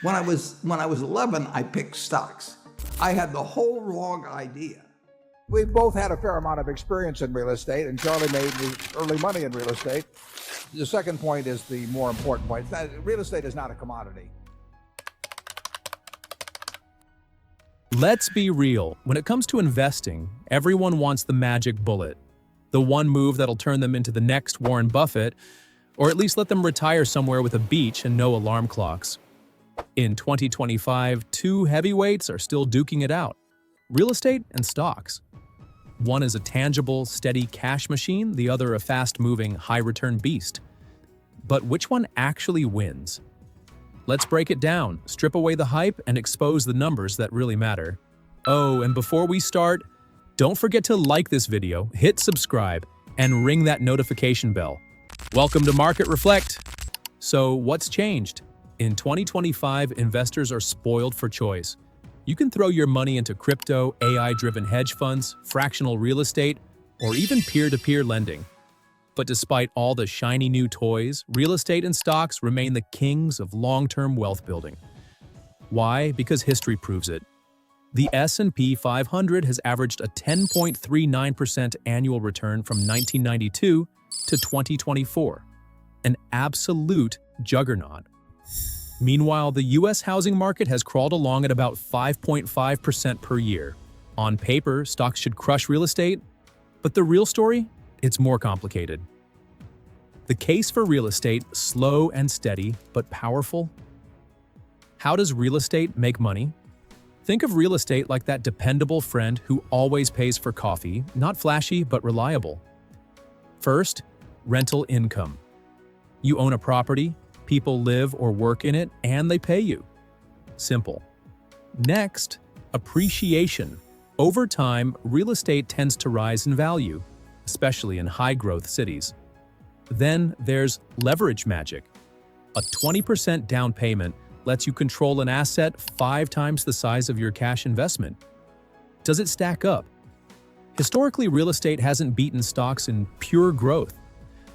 When I was 11, I picked stocks. I had the whole wrong idea. We've both had a fair amount of experience in real estate, and Charlie made early money in real estate. The second point is the more important point. Real estate is not a commodity. Let's be real. When it comes to investing, everyone wants the magic bullet. The one move that'll turn them into the next Warren Buffett, or at least let them retire somewhere with a beach and no alarm clocks. In 2025, two heavyweights are still duking it out: real estate and stocks. One is a tangible, steady cash machine, the other a fast-moving, high-return beast. But which one actually wins? Let's break it down, strip away the hype, and expose the numbers that really matter. Oh, and before we start, don't forget to like this video, hit subscribe, and ring that notification bell. Welcome to Market Reflect. So, what's changed? In 2025, investors are spoiled for choice. You can throw your money into crypto, AI-driven hedge funds, fractional real estate, or even peer-to-peer lending. But despite all the shiny new toys, real estate and stocks remain the kings of long-term wealth building. Why? Because history proves it. The S&P 500 has averaged a 10.39% annual return from 1992 to 2024, an absolute juggernaut. Meanwhile, the U.S. housing market has crawled along at about 5.5% per year. On paper, stocks should crush real estate, but the real story? It's more complicated. The case for real estate, slow and steady, but powerful. How does real estate make money? Think of real estate like that dependable friend who always pays for coffee, not flashy, but reliable. First, rental income. You own a property, people live or work in it, and they pay you. Simple. Next, appreciation. Over time, real estate tends to rise in value, especially in high-growth cities. Then there's leverage magic. A 20% down payment lets you control an asset 5 times the size of your cash investment. Does it stack up? Historically, real estate hasn't beaten stocks in pure growth.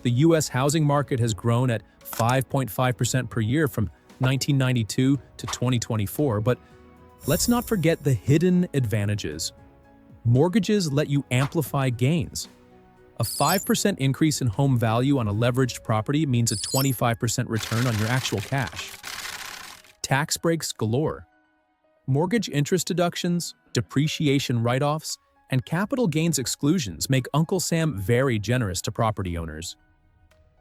The U.S. housing market has grown at 5.5% per year from 1992 to 2024, but let's not forget the hidden advantages. Mortgages let you amplify gains. A 5% increase in home value on a leveraged property means a 25% return on your actual cash. Tax breaks galore. Mortgage interest deductions, depreciation write-offs, and capital gains exclusions make Uncle Sam very generous to property owners.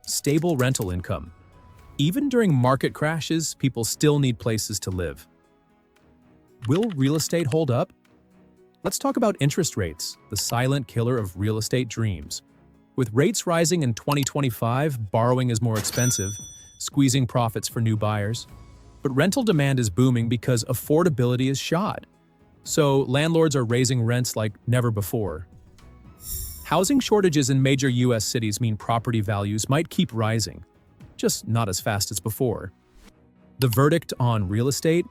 Stable rental income. Even during market crashes, people still need places to live. Will real estate hold up? Let's talk about interest rates, the silent killer of real estate dreams. With rates rising in 2025, borrowing is more expensive, squeezing profits for new buyers. But rental demand is booming because affordability is shot. So landlords are raising rents like never before. Housing shortages in major U.S. cities mean property values might keep rising, just not as fast as before. The verdict on real estate?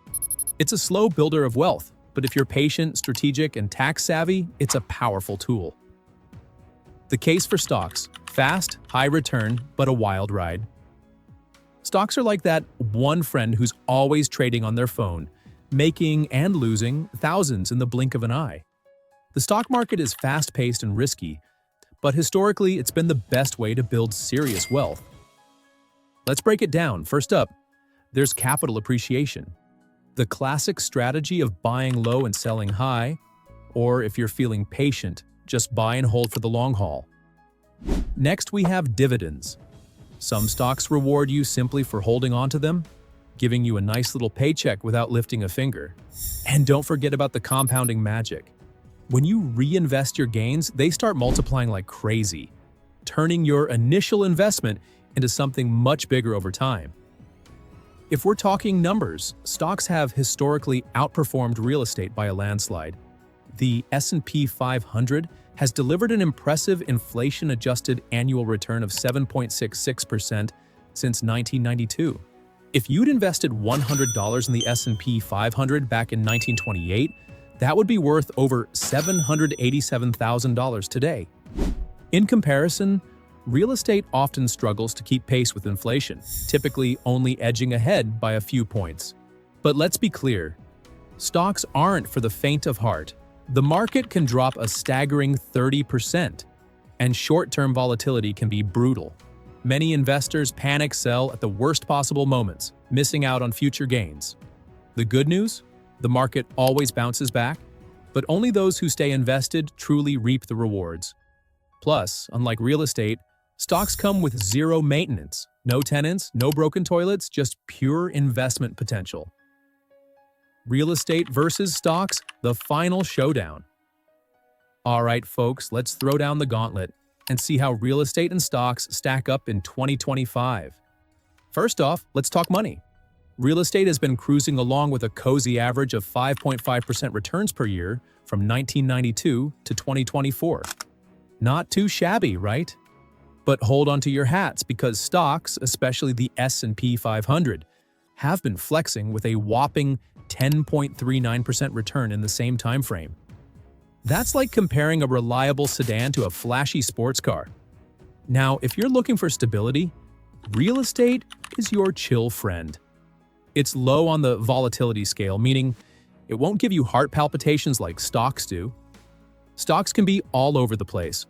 It's a slow builder of wealth, but if you're patient, strategic, and tax-savvy, it's a powerful tool. The case for stocks: fast, high return, but a wild ride. Stocks are like that one friend who's always trading on their phone, making and losing thousands in the blink of an eye. The stock market is fast-paced and risky, but historically it's been the best way to build serious wealth. Let's break it down. First up, there's capital appreciation. The classic strategy of buying low and selling high, or if you're feeling patient, just buy and hold for the long haul. Next, we have dividends. Some stocks reward you simply for holding on to them, giving you a nice little paycheck without lifting a finger. And don't forget about the compounding magic. When you reinvest your gains, they start multiplying like crazy, turning your initial investment into something much bigger over time. If we're talking numbers, stocks have historically outperformed real estate by a landslide. The S&P 500 has delivered an impressive inflation-adjusted annual return of 7.66% since 1992. If you'd invested $100 in the S&P 500 back in 1928, that would be worth over $787,000 today. In comparison, real estate often struggles to keep pace with inflation, typically only edging ahead by a few points. But let's be clear, stocks aren't for the faint of heart. The market can drop a staggering 30%, and short-term volatility can be brutal. Many investors panic sell at the worst possible moments, missing out on future gains. The good news? The market always bounces back, but only those who stay invested truly reap the rewards. Plus, unlike real estate, stocks come with zero maintenance, no tenants, no broken toilets, just pure investment potential. Real estate versus stocks, the final showdown. All right, folks, let's throw down the gauntlet and see how real estate and stocks stack up in 2025. First off, let's talk money. Real estate has been cruising along with a cozy average of 5.5% returns per year from 1992 to 2024. Not too shabby, right? But hold on to your hats because stocks, especially the S&P 500, have been flexing with a whopping 10.39% return in the same time frame. That's like comparing a reliable sedan to a flashy sports car. Now, if you're looking for stability, real estate is your chill friend. It's low on the volatility scale, meaning it won't give you heart palpitations like stocks do. Stocks can be all over the place.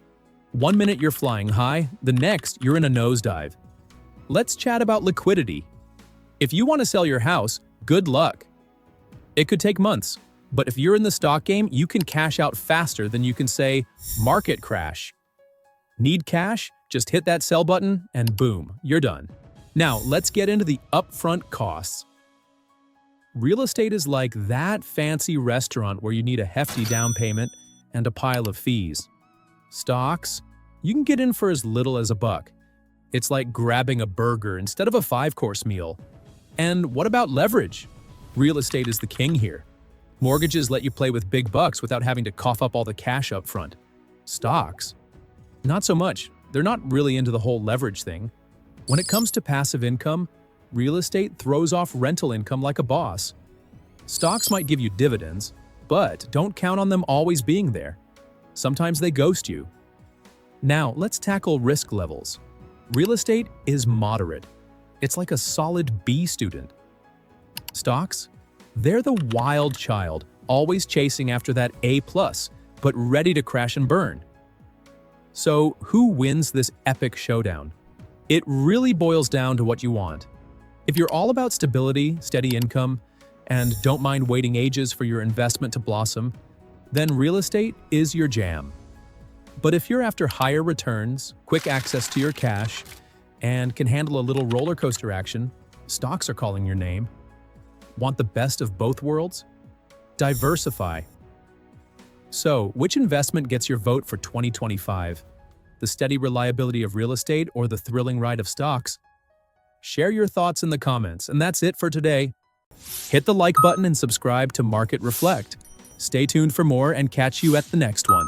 One minute you're flying high, the next you're in a nosedive. Let's chat about liquidity. If you want to sell your house, good luck. It could take months, but if you're in the stock game, you can cash out faster than you can say, market crash. Need cash? Just hit that sell button and boom, you're done. Now, let's get into the upfront costs. Real estate is like that fancy restaurant where you need a hefty down payment and a pile of fees. Stocks? You can get in for as little as $1. It's like grabbing a burger instead of a 5-course meal. And what about leverage? Real estate is the king here. Mortgages let you play with big bucks without having to cough up all the cash up front. Stocks? Not so much. They're not really into the whole leverage thing. When it comes to passive income, real estate throws off rental income like a boss. Stocks might give you dividends, but don't count on them always being there. Sometimes they ghost you. Now, let's tackle risk levels. Real estate is moderate. It's like a solid B student. Stocks? They're the wild child, always chasing after that A+, but ready to crash and burn. So, who wins this epic showdown? It really boils down to what you want. If you're all about stability, steady income, and don't mind waiting ages for your investment to blossom, then real estate is your jam. But if you're after higher returns, quick access to your cash, and can handle a little roller coaster action, stocks are calling your name. Want the best of both worlds? Diversify. So, which investment gets your vote for 2025? The steady reliability of real estate or the thrilling ride of stocks? Share your thoughts in the comments, and that's it for today. Hit the like button and subscribe to Market Reflect. Stay tuned for more and catch you at the next one.